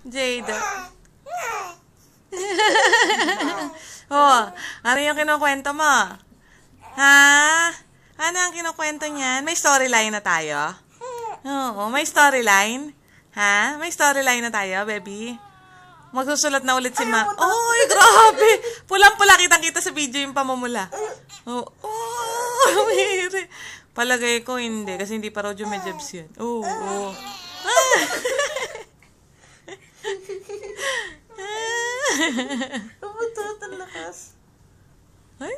Jade. Oh, ano yung kinukwento mo? Ha? Ano ang kinukwento niyan? May storyline na tayo? Oo, may storyline? Ha? May storyline na tayo, baby? Magsusulat na ulit si Ma. Oy, grabe! Pulang-pula, kitang-kita sa video yung pamumula. Oh, Mary. Palagay ko hindi, kasi hindi pa raw jumejebs yan. Oo. Tumutot ang lakas. Ay?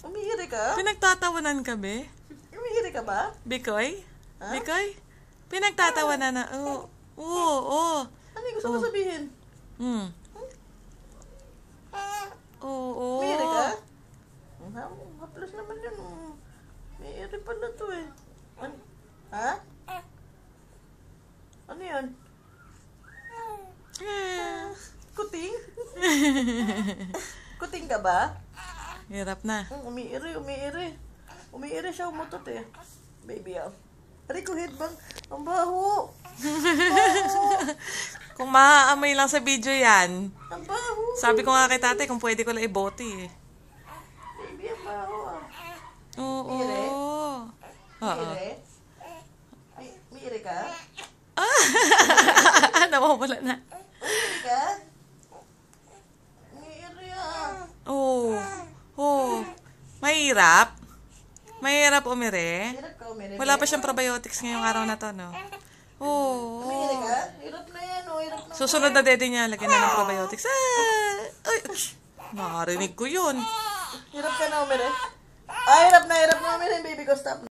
Umihiri ka? Pinagtatawanan ka, be? Umihiri ka ba? Bikoy? Ha? Bikoy? Pinagtatawanan na. Oo. Ano yung gusto mo sabihin? Oo. Umihiri ka? Haplos naman yun. Umihiri pala to eh. Ha? Ano yun? Kuting? Kuting ka ba? Hirap na. Umiiri. Umiiri siya, umutot eh. Baby, Aray ko, headbang. Ang baho. Kung maaamoy lang sa video yan. Ang baho. Sabi ko nga kay tatay kung pwede ko lang ibote eh. Baby, ang baho Oo. Umiiri? Oo. Umiiri? Umiiri ka? Nawawala na. Umiiri ka? Umiiri Oo. Mahirap. Mahirap umire. Hirap ka umiri. Wala pa siyang probiotics ngayong araw na to, no? Oo. Umiiri ka? Hirap na yan, hirap na. Susunod na dede niya, lagyan na ng probiotics. Ay, nakarinig ko yun. Hirap ka na umiri? Hirap na umiri, baby ko, stop na.